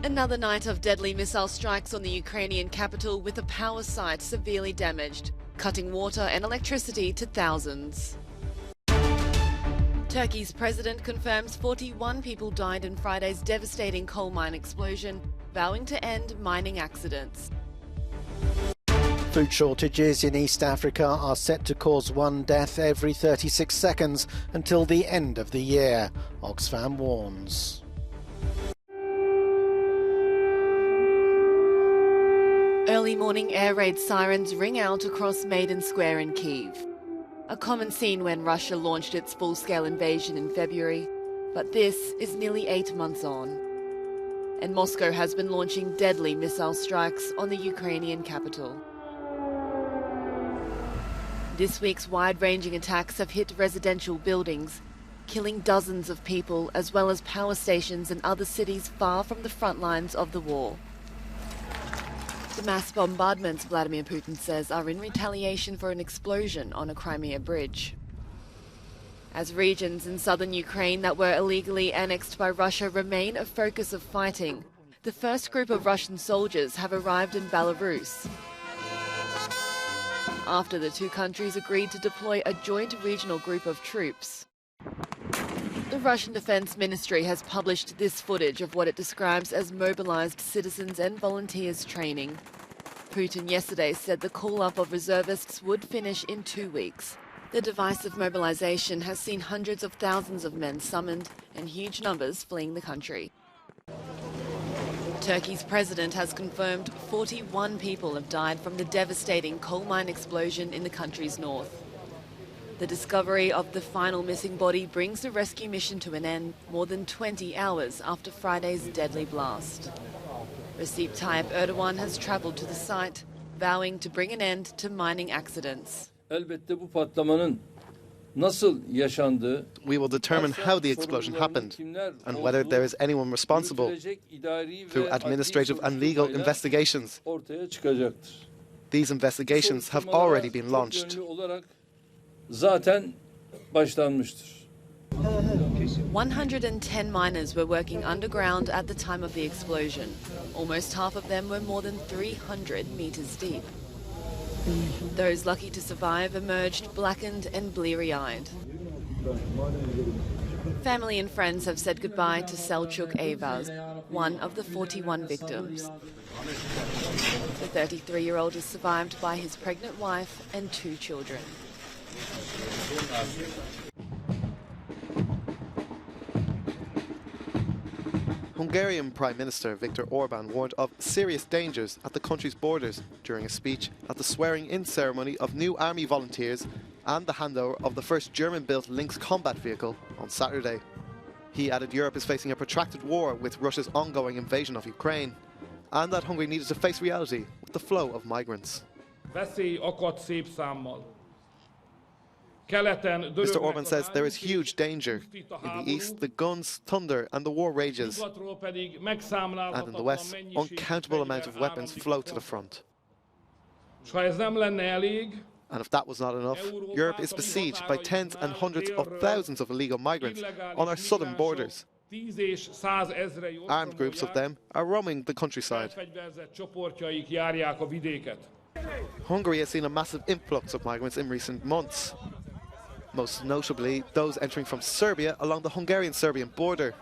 Another night of deadly missile strikes on the Ukrainian capital, with a power site severely damaged, cutting water and electricity to thousands. Turkey's president confirms 41 people died in Friday's devastating coal mine explosion, vowing to end mining accidents. Food shortages in East Africa are set to cause one death every 36 seconds until the end of the year, Oxfam warns. Early morning air raid sirens ring out across Maidan Square in Kyiv. A common scene when Russia launched its full-scale invasion in February, but this is nearly 8 months on. And Moscow has been launching deadly missile strikes on the Ukrainian capital. This week's wide-ranging attacks have hit residential buildings, killing dozens of people as well as power stations and other cities far from the front lines of the war. The mass bombardments, Vladimir Putin says, are in retaliation for an explosion on a Crimea bridge. As regions in southern Ukraine that were illegally annexed by Russia remain a focus of fighting, the first group of Russian soldiers have arrived in Belarus, after the two countries agreed to deploy a joint regional group of troops. The Russian Defense Ministry has published this footage of what it describes as mobilized citizens and volunteers training. Putin yesterday said the call-up of reservists would finish in 2 weeks. The divisive mobilization has seen hundreds of thousands of men summoned and huge numbers fleeing the country. Turkey's president has confirmed 41 people have died from the devastating coal mine explosion in the country's north. The discovery of the final missing body brings the rescue mission to an end more than 20 hours after Friday's deadly blast. Recep Tayyip Erdogan has travelled to the site, vowing to bring an end to mining accidents. We will determine how the explosion happened and whether there is anyone responsible through administrative and legal investigations. These investigations have already been launched. 110 miners were working underground at the time of the explosion. Almost half of them were more than 300 meters deep. Those lucky to survive emerged blackened and bleary-eyed. Family and friends have said goodbye to Selçuk Ayvaz, one of the 41 victims. The 33-year-old is survived by his pregnant wife and 2 children. Hungarian Prime Minister Viktor Orban warned of serious dangers at the country's borders during a speech at the swearing-in ceremony of new army volunteers and the handover of the first German-built Lynx combat vehicle on Saturday. He added Europe is facing a protracted war with Russia's ongoing invasion of Ukraine, and that Hungary needed to face reality with the flow of migrants. Mr. Orban says there is huge danger. In the east, the guns thunder and the war rages. And in the west, uncountable amounts of weapons flow to the front. And if that was not enough, Europe is besieged by tens and hundreds of thousands of illegal migrants on our southern borders. Armed groups of them are roaming the countryside. Hungary has seen a massive influx of migrants in recent months, most notably those entering from Serbia along the Hungarian-Serbian border.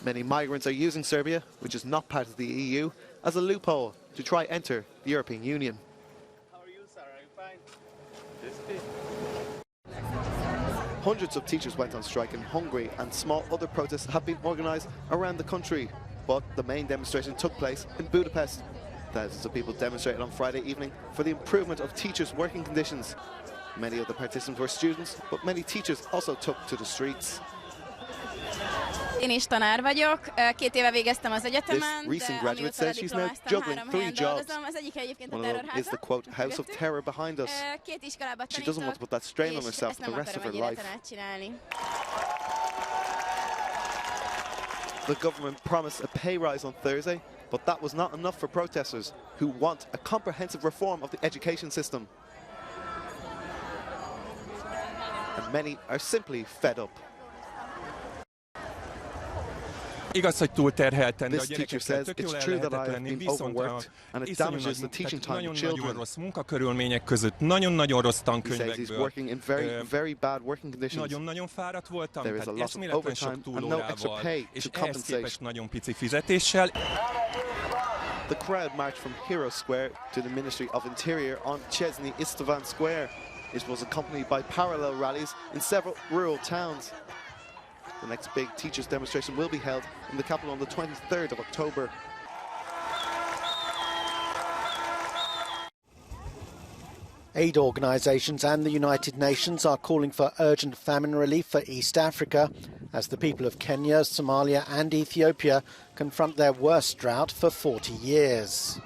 Many migrants are using Serbia, which is not part of the EU, as a loophole to try enter the European Union. How are you, sir? Are you fine? Hundreds of teachers went on strike in Hungary, and small other protests have been organised around the country. But the main demonstration took place in Budapest. Thousands of people demonstrated on Friday evening for the improvement of teachers' working conditions. Many of the participants were students, but many teachers also took to the streets. Én is tanár vagyok, 2 éve végeztem az This egyetemen, recent graduate says she's now juggling 3 jobs. One of them is the, quote, house of terror behind us. She doesn't want to put that strain on herself for the rest of her life. The government promised a pay rise on Thursday, but that was not enough for protesters who want a comprehensive reform of the education system. And many are simply fed up. Igaz, hogy túlterhelten, de a This teacher gyerekekkel says tök jól it's el true that lehetett I have lenni, been viszont overworked and it damages the teaching time of nagyon-nagyon children. rossz munkakörülmények között, nagyon-nagyon rossz He says he's tankönyvekből. working in very bad working conditions. Nagyon-nagyon fáradt voltam, There is a tehát lot of eszméletlen sok overtime and no extra túlórával, pay és to ehhez compensate. képest nagyon pici fizetéssel. The crowd marched from Hero Square to the Ministry of Interior on Chesney Istvan Square. It was accompanied by parallel rallies in several rural towns. The next big teachers' demonstration will be held in the capital on the 23rd of October. Aid organisations and the United Nations are calling for urgent famine relief for East Africa as the people of Kenya, Somalia and Ethiopia confront their worst drought for 40 years.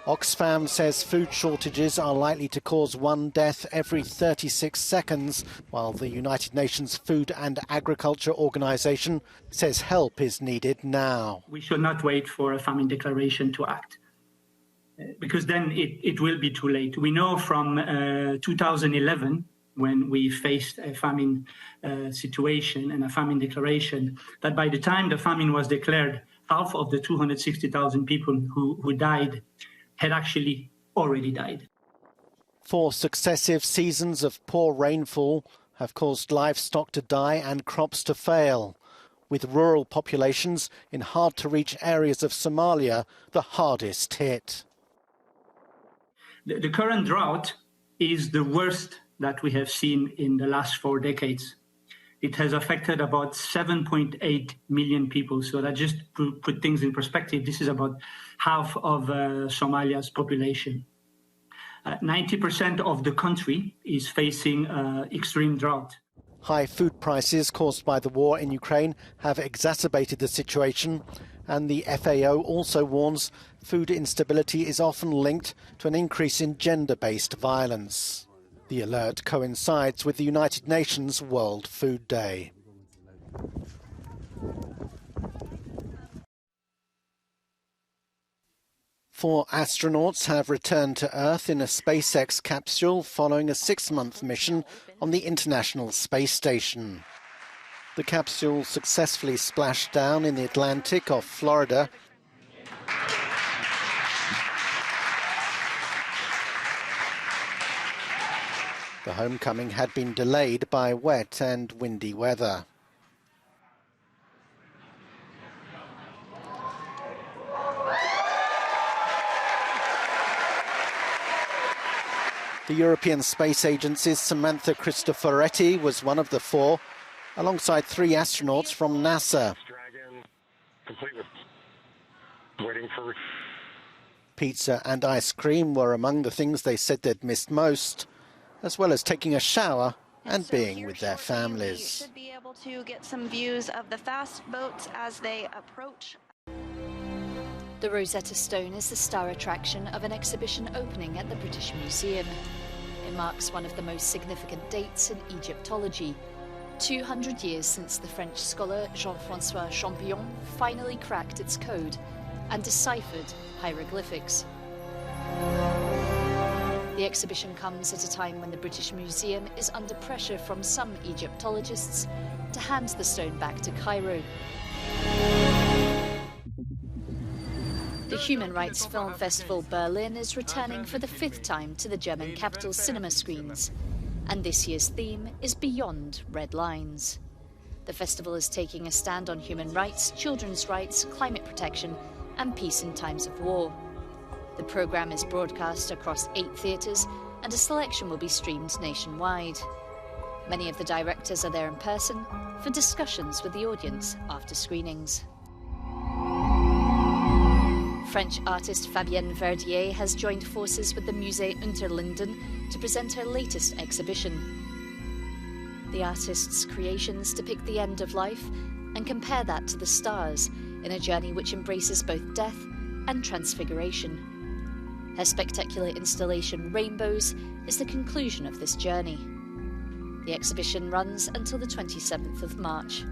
Oxfam says food shortages are likely to cause one death every 36 seconds, while the United Nations Food and Agriculture Organization says help is needed now. We should not wait for a famine declaration to act, because then it will be too late. We know from 2011, when we faced a famine situation and a famine declaration, that by the time the famine was declared, half of the 260,000 people who died had actually already died. 4 successive seasons of poor rainfall have caused livestock to die and crops to fail, with rural populations in hard-to-reach areas of Somalia the hardest hit. The current drought is the worst that we have seen in the last 4 decades. It has affected about 7.8 million people. So that just to put things in perspective, this is about half of Somalia's population. 90% of the country is facing extreme drought. High food prices caused by the war in Ukraine have exacerbated the situation, and the FAO also warns food instability is often linked to an increase in gender-based violence. The alert coincides with the United Nations World Food Day. Four astronauts have returned to Earth in a SpaceX capsule following a 6-month mission on the International Space Station. The capsule successfully splashed down in the Atlantic off Florida. The homecoming had been delayed by wet and windy weather. The European Space Agency's Samantha Cristoforetti was one of the 4, alongside 3 astronauts from NASA. Pizza and ice cream were among the things they said they'd missed most, as well as taking a shower and being with their families. We should be able to get some views of the fast boats as they approach. The Rosetta Stone is the star attraction of an exhibition opening at the British Museum. It marks one of the most significant dates in Egyptology, 200 years since the French scholar Jean-François Champollion finally cracked its code and deciphered hieroglyphics. The exhibition comes at a time when the British Museum is under pressure from some Egyptologists to hand the stone back to Cairo. The Human Rights Film Festival Berlin is returning for the 5th time to the German capital's cinema screens, and this year's theme is Beyond Red Lines. The festival is taking a stand on human rights, children's rights, climate protection, and peace in times of war. The programme is broadcast across 8 theatres, and a selection will be streamed nationwide. Many of the directors are there in person for discussions with the audience after screenings. French artist Fabienne Verdier has joined forces with the Musée Unterlinden to present her latest exhibition. The artist's creations depict the end of life and compare that to the stars in a journey which embraces both death and transfiguration. Her spectacular installation Rainbows is the conclusion of this journey. The exhibition runs until the 27th of March.